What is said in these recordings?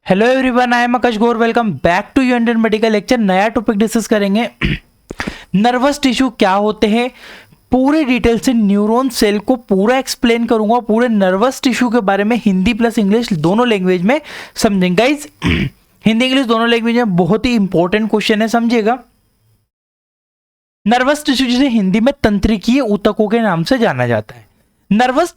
Hello everyone, I am Akash Gaur. Welcome back to your Indian medical lecture. नया topic discuss करेंगे nervous tissue क्या होते हैं, पूरे डिटेल से न्यूरॉन सेल को पूरा एक्सप्लेन करूंगा। पूरे नर्वस टिश्यू के बारे में हिंदी प्लस इंग्लिश दोनों लैंग्वेज में समझेंगे गाइज। हिंदी इंग्लिश दोनों लैंग्वेज में बहुत ही इंपॉर्टेंट क्वेश्चन है, समझिएगा। नर्वस टिश्यू जिसे हिंदी में तंत्रिकीय ऊतकों के नाम से जाना जाता है। Nervous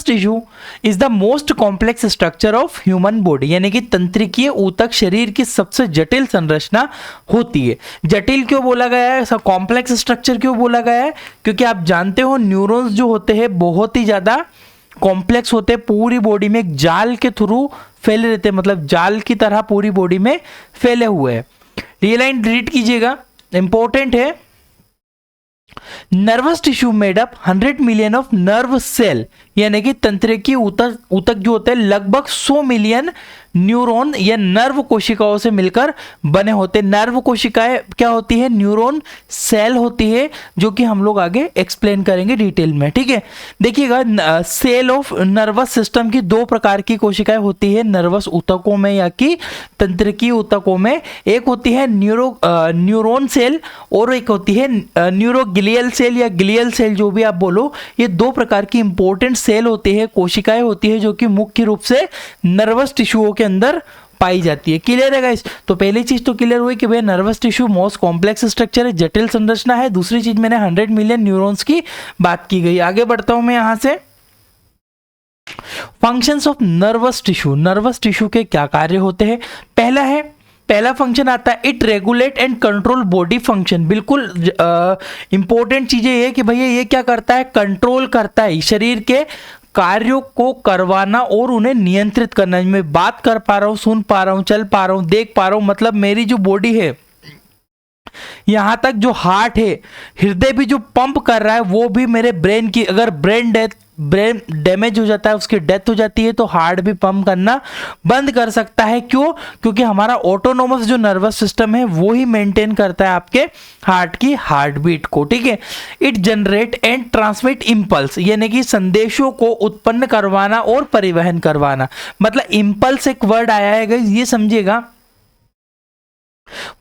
tissue is the most complex structure of human body, यानी कि तंत्रिकीय ऊतक शरीर की सबसे जटिल संरचना होती है। जटिल क्यों बोला गया है, सब कॉम्प्लेक्स स्ट्रक्चर क्यों बोला गया है? क्योंकि आप जानते हो न्यूरॉन्स जो होते हैं बहुत ही ज्यादा कॉम्प्लेक्स होते हैं, पूरी बॉडी में एक जाल के थ्रू फैले रहते हैं, मतलब जाल की तरह पूरी बॉडी में फैले हुए हैं। ये लाइन रीड कीजिएगा, इंपॉर्टेंट है। Nervous tissue made up 100 million of nerve cell, यानी कि तंत्रिकीय ऊतक जो होते हैं लगभग 100 मिलियन न्यूरॉन या नर्व कोशिकाओं से मिलकर बने होते हैं। नर्व कोशिकाएं क्या होती है? न्यूरॉन सेल होती है, जो कि हम लोग आगे एक्सप्लेन करेंगे डिटेल में, ठीक है। देखिएगा, सेल ऑफ नर्वस सिस्टम की दो प्रकार की कोशिकाएं होती है नर्वस ऊतकों में या कि तंत्रिकीय ऊतकों में। एक होती है न्यूरॉन सेल और एक होती है न्यूरोग्लियल सेल या ग्लियल सेल, जो भी आप बोलो। ये दो प्रकार की इंपॉर्टेंट सेल होती है, कोशिकाएं होती है, जो कि मुख्य रूप से नर्वस टिश्यूओं के अंदर पाई जाती है। क्लियर है गाइस? तो पहली चीज तो क्लियर हुई कि भाई nervous tissue most complex structure है, जटिल संरचना है। दूसरी चीज मैंने 100 मिलियन न्यूरॉन्स की बात की गई। आगे बढ़ता हूं मैं यहां से। Functions of nervous tissue, nervous tissue के क्या कार्य होते हैं? पहला फंक्शन आता है it regulate and control body function. बिल्कुल इंपॉर्टेंट चीजें ये कि भैया ये क्या करता है? कंट्रोल करता है शरीर के कार्यों को करवाना और उन्हें नियंत्रित करना। मैं बात कर पा रहा हूं, सुन पा रहा हूं, चल पा रहा हूं, देख पा रहा हूं, मतलब मेरी जो बॉडी है, यहां तक जो हार्ट है, हृदय भी जो पंप कर रहा है, वो भी मेरे ब्रेन की, अगर ब्रेन डैमेज हो जाता है, उसकी डेथ हो जाती है, तो हार्ट भी पंप करना बंद कर सकता है। क्यों? क्योंकि हमारा ऑटोनोमस जो नर्वस सिस्टम है वो ही मेंटेन करता है आपके हार्ट की हार्ट बीट को, ठीक है। It generate and transmit impulse, यानी कि संदेशों को उत्पन्न करवाना और परिवहन करवाना। मतलब इंपल्स एक वर्ड आया है गाइस, ये समझिएगा।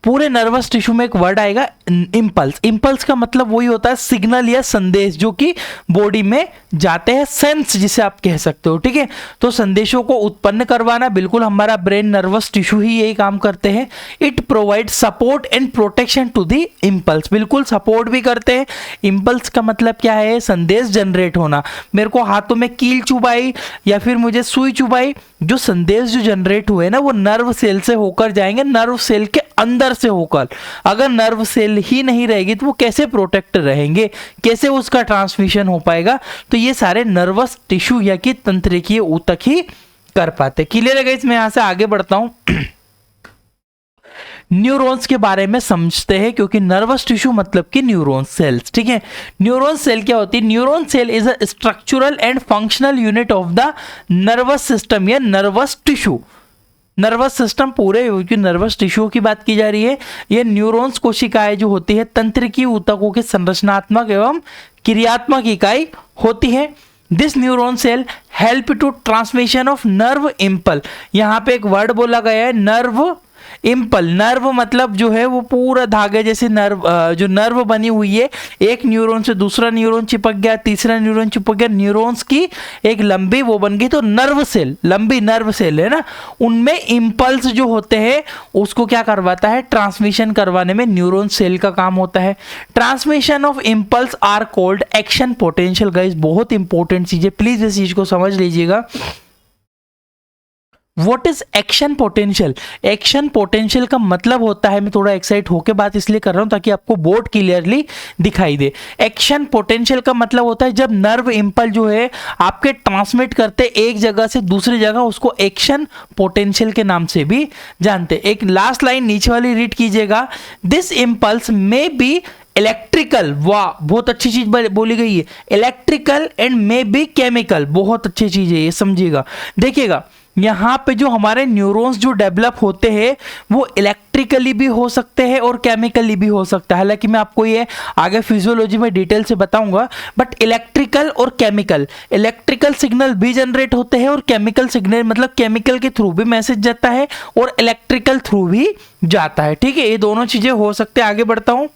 पूरे नर्वस टिश्यू में एक वर्ड आएगा इंपल्स। इंपल्स का मतलब वही होता है सिग्नल या संदेश जो कि बॉडी में जाते हैं, सेंस जिसे आप कह सकते हो, ठीक है। तो संदेशों को उत्पन्न करवाना, बिल्कुल हमारा ब्रेन नर्वस टिश्यू ही यही काम करते हैं। It provide support and protection to the impulse, बिल्कुल सपोर्ट भी करते हैं। इंपल्स का मतलब क्या है? संदेश जनरेट होना। मेरे को हाथों में कील चुभाई या फिर मुझे सुई चुभाई, जो संदेश जो जनरेट हुए ना वो नर्व सेल से होकर जाएंगे, नर्व सेल के अंदर से होकर। अगर नर्व सेल ही नहीं रहेगी तो वो कैसे प्रोटेक्ट रहेंगे, कैसे उसका ट्रांसमिशन हो पाएगा? तो ये सारे नर्वस टिश्यू या कि तंत्रिकीय ऊतक ही कर पाते। क्लियर है गाइस? मैं यहां से आगे बढ़ता हूं। न्यूरॉन्स के बारे में समझते हैं, क्योंकि नर्वस टिश्यू मतलब कि न्यूरॉन सेल्स, ठीक है। न्यूरॉन सेल क्या होती है? Neuron cell is a structural and functional unit of the nervous system या नर्वस टिश्यू। नर्वस सिस्टम पूरे नर्वस टिश्यू की बात की जा रही है। ये न्यूरॉन्स कोशिकाएं जो होती है तंत्रिकीय ऊतकों की संरचनात्मक एवं क्रियात्मक इकाई होती है। This neuron cell help to transmission of nerve impulse. यहाँ पे एक वर्ड बोला गया है नर्व इम्पल। नर्व मतलब जो है वो पूरा धागे जैसे नर्व, जो नर्व बनी हुई है, एक न्यूरॉन से दूसरा न्यूरॉन चिपक गया, तीसरा न्यूरॉन चिपक गया, न्यूरॉन्स की एक लंबी वो बन गई, तो नर्व सेल, लंबी नर्व सेल है ना, उनमें इम्पल्स जो होते हैं उसको क्या करवाता है? ट्रांसमिशन करवाने में न्यूरॉन सेल का काम होता है। Transmission of impulse are called action potential. Guys बहुत इंपॉर्टेंट चीज है, प्लीज इस चीज को समझ लीजिएगा। What is action potential? Action potential का मतलब होता है, मैं थोड़ा एक्साइट होकर बात इसलिए कर रहा हूं ताकि आपको बोर्ड क्लियरली दिखाई दे। एक्शन पोटेंशियल का मतलब होता है जब नर्व इंपल जो है आपके ट्रांसमिट करते एक जगह से दूसरी जगह, उसको एक्शन पोटेंशियल के नाम से भी जानते हैं। एक लास्ट लाइन नीचे वाली रीड कीजिएगा। This impulse may be electrical, वाह बहुत अच्छी चीज बोली गई है, electrical and may be chemical, बहुत अच्छी चीज है ये, समझिएगा। देखिएगा यहाँ पे जो हमारे न्यूरॉन्स जो डेवलप होते हैं वो इलेक्ट्रिकली भी हो सकते हैं और केमिकली भी हो सकता है, हालांकि मैं आपको ये आगे फिजियोलॉजी में डिटेल से बताऊंगा। बट इलेक्ट्रिकल और केमिकल, इलेक्ट्रिकल सिग्नल भी जनरेट होते हैं और केमिकल सिग्नल मतलब केमिकल के थ्रू भी मैसेज जाता है और इलेक्ट्रिकल थ्रू भी जाता है, ठीक है, ये दोनों चीजें हो सकते हैं। आगे बढ़ता हूं,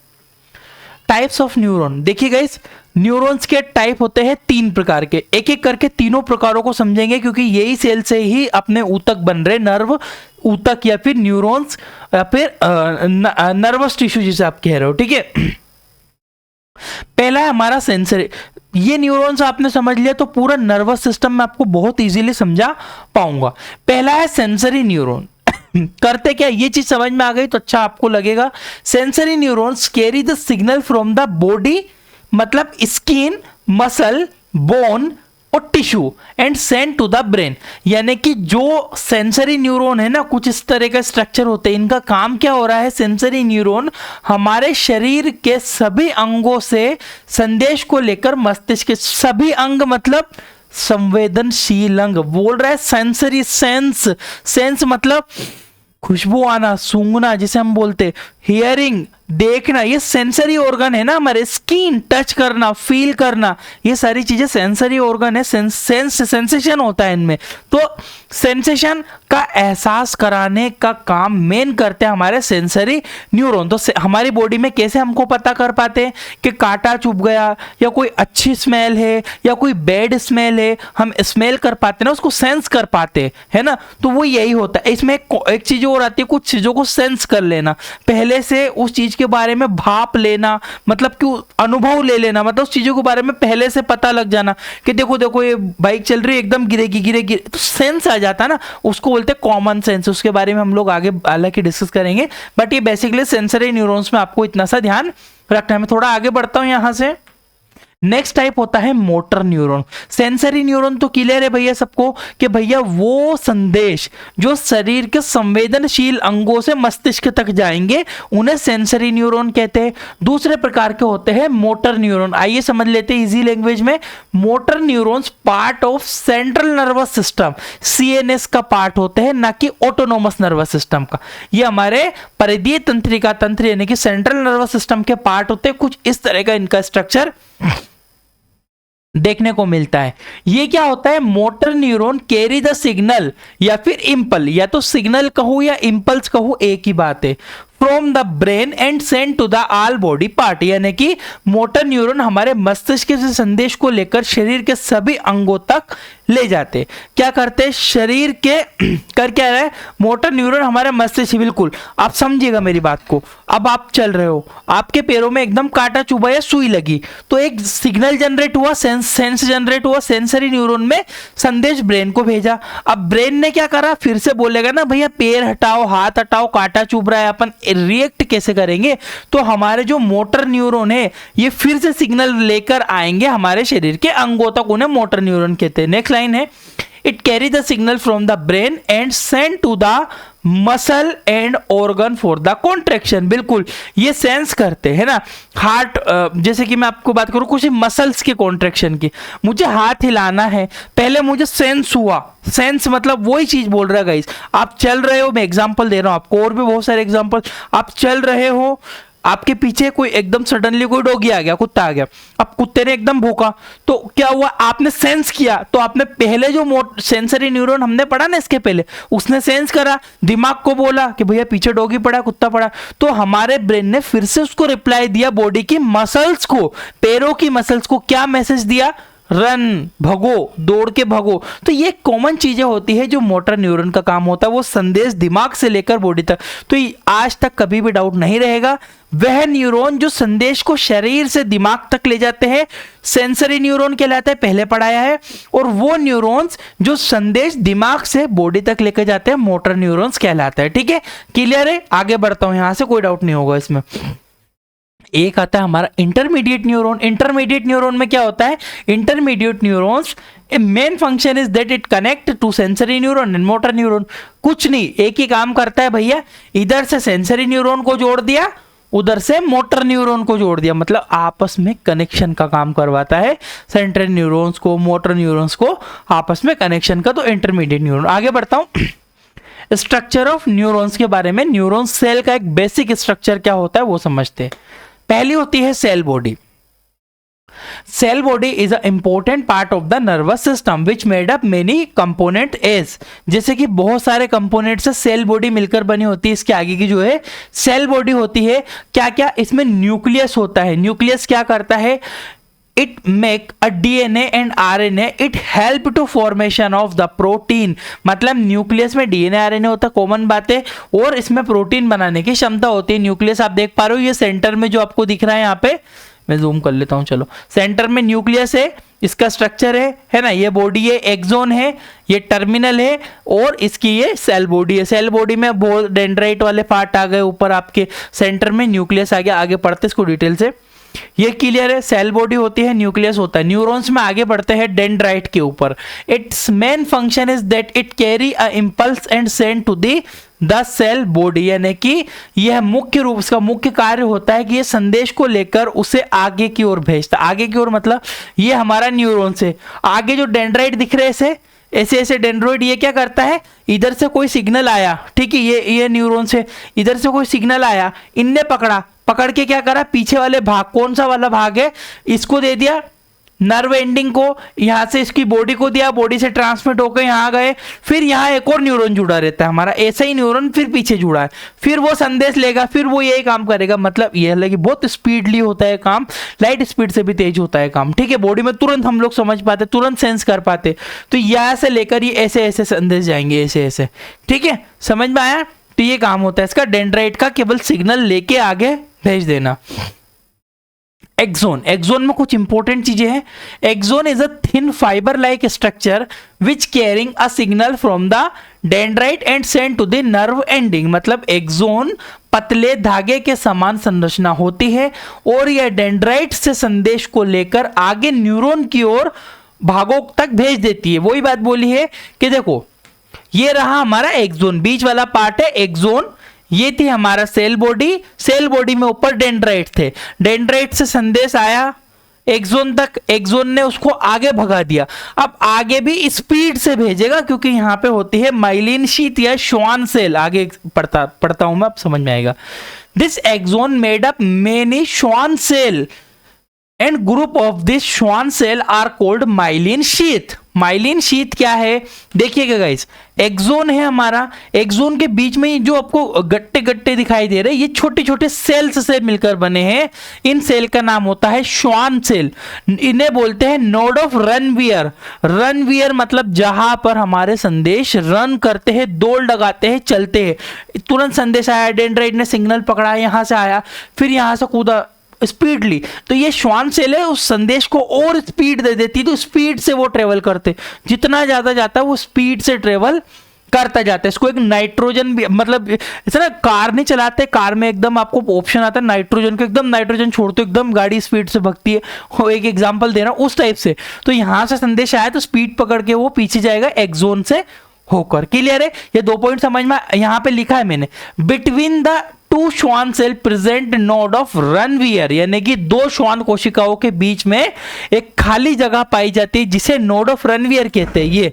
टाइप्स ऑफ न्यूरॉन। देखिए गाइस, न्यूरॉन्स के टाइप होते हैं 3 प्रकार के, एक एक करके तीनों प्रकारों को समझेंगे क्योंकि यही सेल से ही अपने ऊतक बन रहे, नर्व ऊतक या फिर न्यूरॉन्स या फिर नर्वस टिश्यू जिसे आप कह रहे हो, ठीक है। पहला है हमारा सेंसरी, ये न्यूरॉन्स आपने समझ लिया तो पूरा नर्वस सिस्टम में आपको बहुत इजीली समझा पाऊंगा। पहला है सेंसरी न्यूरॉन। करते क्या, ये चीज समझ में आ गई तो अच्छा आपको लगेगा। Sensory neurons carry the signal from the body, मतलब स्किन, मसल, बोन और tissue and send to the brain. यानी कि जो सेंसरी न्यूरॉन है ना, कुछ इस तरह का स्ट्रक्चर होते हैं, इनका काम क्या हो रहा है, सेंसरी न्यूरॉन हमारे शरीर के सभी अंगों से संदेश को लेकर मस्तिष्क के सभी अंग, मतलब संवेदनशील अंग, बोल रहा है सेंसरी, सेंस, सेंस मतलब खुशबू आना, सूंघना जिसे हम बोलते, हियरिंग देखना, ये सेंसरी ऑर्गन है ना हमारे, स्किन टच करना, फील करना, ये सारी चीजें सेंसरी ऑर्गन है, सेंसेशन होता है इनमें। तो सेंसेशन का एहसास कराने का काम मेन करते हैं हमारे सेंसरी न्यूरॉन। तो हमारी बॉडी में कैसे हमको पता कर पाते हैं कि कांटा चुभ गया या कोई अच्छी स्मेल है या कोई बैड स्मेल है, हम स्मेल कर पाते हैं ना, उसको सेंस कर पाते है ना। तो वो यही होता है। इसमें एक चीज और आती है, कुछ चीजों को सेंस कर लेना, पहले से उस चीज के बारे में भाप लेना, मतलब कि अनुभव ले लेना, मतलब उस चीजों के बारे में पहले से पता लग जाना कि देखो देखो ये बाइक चल रही है, एकदम गिरेगी गिरेगी, तो सेंस आ जाता है ना, उसको बोलते हैं कॉमन सेंस। उसके बारे में हम लोग आगे हालांकि डिस्कस करेंगे, बट ये बेसिकली सेंसरी न्यूरॉन्स में आपको इतना सा ध्यान रखना है। मैं थोड़ा आगे बढ़ता हूं यहां से। नेक्स्ट टाइप होता है मोटर न्यूरॉन। सेंसरी न्यूरॉन तो क्लियर है भैया सबको कि भैया वो संदेश जो शरीर के संवेदनशील अंगों से मस्तिष्क तक जाएंगे उन्हें सेंसरी न्यूरॉन कहते हैं। दूसरे प्रकार के होते हैं मोटर न्यूरॉन। आइए समझ लेते हैं इजी लैंग्वेज में। Motor neurons part of central nervous system, CNS का पार्ट होते हैं, ना कि ऑटोनोमस नर्वस सिस्टम का। ये हमारे परिधीय तंत्रिका तंत्र यानी कि सेंट्रल नर्वस सिस्टम के पार्ट होते हैं। कुछ इस तरह का इनका स्ट्रक्चर देखने को मिलता है। ये क्या होता है, motor neuron carry the signal या फिर इंपल, या तो सिग्नल कहूं या इंपल्स कहूं एक ही बात है, from the brain and send to the all body part. यानी कि मोटर न्यूरॉन हमारे मस्तिष्क से संदेश को लेकर शरीर के सभी अंगों तक ले जाते। क्या करते हैं शरीर के कर क्या रहे, मोटर न्यूरॉन हमारे मस्तिष्क, बिल्कुल आप समझिएगा मेरी बात को। अब आप चल रहे हो, आपके पैरों में एकदम कांटा चुभा या सुई लगी, तो एक सिग्नल जनरेट हुआ, सेंस जनरेट हुआ, सेंसरी न्यूरॉन में संदेश ब्रेन को भेजा। अब ब्रेन ने क्या करा, फिर से बोलेगा ना भैया पैर हटाओ, हाथ हटाओ, कांटा चुभ रहा है, अपन रिएक्ट कैसे करेंगे। तो हमारे जो मोटर न्यूरॉन है ये फिर से सिग्नल लेकर आएंगे हमारे शरीर के अंगों तक, उन्हें मोटर न्यूरॉन कहते हैं। नेक्स्ट लाइन है, it carry the signal from the brain and send to the muscle and organ for the contraction. बिल्कुल ये सेंस करते हैं ना, हार्ट, जैसे कि मैं आपको बात करूं कुछ मसल्स के कॉन्ट्रैक्शन की, मुझे हाथ हिलाना है, पहले मुझे सेंस हुआ, सेंस मतलब वही चीज बोल रहा है गाइस। आप चल रहे हो, मैं एग्जांपल दे रहा हूं आपको, और भी बहुत सारे एग्जांपल। आप चल रहे हो, आपके पीछे कोई एकदम सडनली कोई डॉगी आ गया, कुत्ता आ गया, अब कुत्ते ने एकदम भौंका, तो क्या हुआ, आपने सेंस किया, तो आपने पहले जो सेंसरी न्यूरॉन हमने पढ़ा ना इसके पहले, उसने सेंस करा, दिमाग को बोला कि भैया पीछे डॉगी पड़ा, कुत्ता पड़ा, तो हमारे ब्रेन ने फिर से उसको रिप्लाई दिया, बॉडी की मसल्स को, पैरों की मसल्स को क्या मैसेज दिया, रन, भगो, दौड़ के भगो। तो ये कॉमन चीजें होती है जो मोटर न्यूरॉन का काम होता है, वो संदेश दिमाग से लेकर बॉडी तक। तो आज तक कभी भी डाउट नहीं रहेगा, वह न्यूरॉन जो संदेश को शरीर से दिमाग तक ले जाते हैं सेंसरी न्यूरॉन कहलाता है, पहले पढ़ाया है। और वो न्यूरॉन्स जो संदेश दिमाग से बॉडी तक लेकर जाते हैं मोटर न्यूरॉन्स कहलाता है। ठीक है, क्लियर है? आगे बढ़ता हूं, यहां से कोई डाउट नहीं होगा इसमें। एक आता है हमारा इंटरमीडिएट न्यूरॉन। इंटरमीडिएट न्यूरॉन में क्या होता है, intermediate neurons a main function is that it connect to sensory neuron and motor neuron. कुछ नहीं, एक ही काम करता है भैया, इधर से सेंसरी न्यूरॉन को जोड़ दिया उधर से मोटर न्यूरॉन को जोड़ दिया, मतलब आपस में कनेक्शन का काम करवाता है, सेंट्रल न्यूरॉन्स को मोटर न्यूरॉन्स को आपस में कनेक्शन का। तो इंटरमीडिएट न्यूरॉन। आगे बढ़ता हूं, स्ट्रक्चर ऑफ न्यूरॉन्स के बारे में। न्यूरॉन सेल का एक बेसिक स्ट्रक्चर क्या होता है वो समझते हैं। पहली होती है cell body. Cell body is a important part of the nervous system which made up many component as, जैसे कि बहुत सारे कंपोनेंट से सेल बॉडी मिलकर बनी होती है। इसके आगे की जो है सेल बॉडी होती है, क्या क्या इसमें न्यूक्लियस होता है। न्यूक्लियस क्या करता है, it make a DNA and RNA, it help to formation of the protein. मतलब न्यूक्लियस में डीएनए आरएनए होता है, कॉमन बात है, और इसमें प्रोटीन बनाने की क्षमता होती है। न्यूक्लियस आप देख पा रहे हो, ये सेंटर में जो आपको दिख रहा है, यहाँ पे मैं जूम कर लेता हूं, चलो, सेंटर में न्यूक्लियस है, इसका स्ट्रक्चर है ना, ये बॉडी है, एक्सोन है, ये टर्मिनल है, और इसकी ये सेल बॉडी है। सेल बॉडी में बहुत डेंड्राइट वाले पार्ट आ गए ऊपर, आपके सेंटर में न्यूक्लियस आ गया। आगे पढ़ते इसको डिटेल से, ये क्लियर है। सेल बॉडी होती है, न्यूक्लियस होता है। न्यूरॉन्स में आगे बढ़ते हैं डेंड्राइट के ऊपर। Its main function is that it carry a impulse and send to the cell body, यानी कि यह मुख्य रूप, इसका मुख्य कार्य होता है कि ये संदेश को लेकर उसे आगे की ओर भेजता। आगे की ओर मतलब ये हमारा न्यूरॉन से आगे जो डेंड्राइट दिख रहे हैं ऐसे ऐसे डेंड्रोइड, ये क्या करता है, इधर से कोई सिग्नल आया, ठीक है, ये न्यूरॉन से इधर से कोई सिग्नल आया, इनने पकड़ के क्या करा, पीछे वाले भाग, कौन सा वाला भाग है, इसको दे दिया नर्व एंडिंग को, यहां से इसकी बॉडी को दिया, बॉडी से ट्रांसमिट होकर यहां गए, फिर यहां एक और न्यूरॉन जुड़ा रहता है हमारा, ऐसा ही न्यूरॉन फिर पीछे जुड़ा है, फिर वो संदेश लेगा, फिर वो यही काम करेगा। मतलब ये है कि बहुत स्पीडली होता है काम, लाइट स्पीड से भी तेज होता है काम, ठीक है। बॉडी में तुरंत हम लोग समझ पाते, तुरंत सेंस कर पाते। तो यहां से लेकर ये ऐसे ऐसे संदेश जाएंगे, ऐसे ऐसे, ठीक है, समझ में आया। तो ये काम होता है इसका, डेंड्राइट का केवल सिग्नल लेके आगे भेज देना। एक्सोन, एक्सोन में कुछ इंपॉर्टेंट चीजें हैं। Axon is a thin fibre like structure which carrying a signal from the dendrite and send to the nerve ending. मतलब एक्सोन पतले धागे के समान संरचना होती है और यह डेंड्राइट से संदेश को लेकर आगे न्यूरॉन की ओर भागों तक भेज देती है। वही बात बोली है कि देखो ये रहा हमारा एक्सोन, बीच वाला पार्ट है एक्सोन, ये थी हमारा सेल बॉडी, सेल बॉडी में ऊपर डेंड्राइट थे, डेंड्राइट से संदेश आया एक्सोन तक, एक्सोन ने उसको आगे भगा दिया। अब आगे भी स्पीड से भेजेगा क्योंकि यहां पे होती है माइलिन शीथ या श्वान सेल। आगे पढ़ता हूं मैं, अब समझ में आएगा। This axon made up many Schwann cell and group of this Schwann cell are called myelin sheath. Myelin sheath क्या है देखिएगा गाइस, एक्सोन है हमारा, एक्सोन के बीच में जो आपको गट्टे गट्टे दिखाई दे रहे हैं, ये छोटे छोटे सेल्स से मिलकर बने हैं। इन सेल का नाम होता है श्वान सेल। इन्हें बोलते हैं नोड ऑफ रनवियर। रनवियर मतलब जहां पर हमारे संदेश रन करते हैं, दौड़ लगाते हैं, चलते हैं। तुरंत संदेश आया, डेंड्राइट ने सिग्नल पकड़ा, यहां से आया, फिर यहां से कूदा स्पीडली, तो ये श्वान सेल है, उस संदेश को और स्पीड दे देती, तो स्पीड से वो ट्रेवल करते, जितना ज्यादा जाता है वो स्पीड से ट्रेवल करता जाता है। इसको एक नाइट्रोजन भी, मतलब ऐसा ना कार नहीं चलाते, कार में एकदम आपको ऑप्शन आता है नाइट्रोजन को, एकदम नाइट्रोजन छोड़ते एकदम गाड़ी स्पीड से भगती है, वो एक एग्जांपल दे रहा हूं उस टाइप से। तो यहां से संदेश आया तो स्पीड पकड़ के वो पीछे जाएगा एक्सोन से होकर। क्लियर है, ये 2 पॉइंट समझ में। यहां पे लिखा है मैंने, between the two Schwann cell present node of Ranvier, यानी कि 2 श्वान कोशिकाओं के बीच में एक खाली जगह पाई जाती है जिसे नोड ऑफ रनवियर कहते हैं।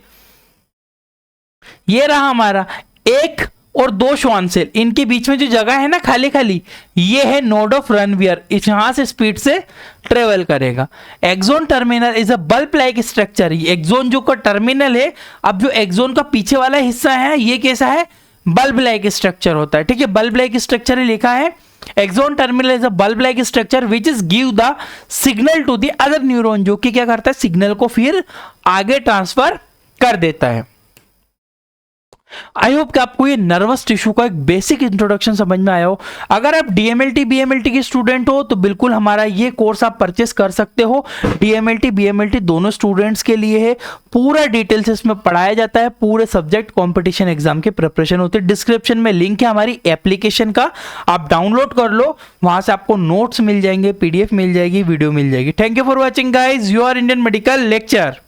ये रहा हमारा 1 और 2 श्वान सेल, इनके बीच में जो जगह है ना खाली खाली, ये है नोड ऑफ रनवियर, यहां से स्पीड से ट्रेवल करेगा। Axon terminal is a bulb like structure. Axon जो का टर्मिनल है, अब जो एक्सोन का पीछे वाला हिस्सा है ये कैसा है, बल्ब लाइक स्ट्रक्चर होता है, ठीक है, बल्ब लाइक स्ट्रक्चर लिखा है। Axon terminal is a bulb like structure which is give the signal to the other neuron, जो कि क्या करता है, सिग्नल को फिर आगे ट्रांसफर कर देता है। आई होप कि आपको ये नर्वस टिश्यू का एक बेसिक इंट्रोडक्शन समझ में आया हो। अगर आप डीएमएलटी बीएमएलटी के स्टूडेंट हो तो बिल्कुल हमारा ये कोर्स आप परचेस कर सकते हो। डीएमएलटी बीएमएलटी दोनों स्टूडेंट्स के लिए है, पूरा डिटेल से इसमें पढ़ाया जाता है, पूरे सब्जेक्ट कंपटीशन एग्जाम की प्रिपरेशन होती है। डिस्क्रिप्शन में लिंक है हमारी एप्लीकेशन का, आप डाउनलोड कर लो, वहां से आपको नोट्स मिल जाएंगे, पीडीएफ मिल जाएगी, वीडियो मिल जाएगी। Thank you for watching guys, your Indian medical lecture.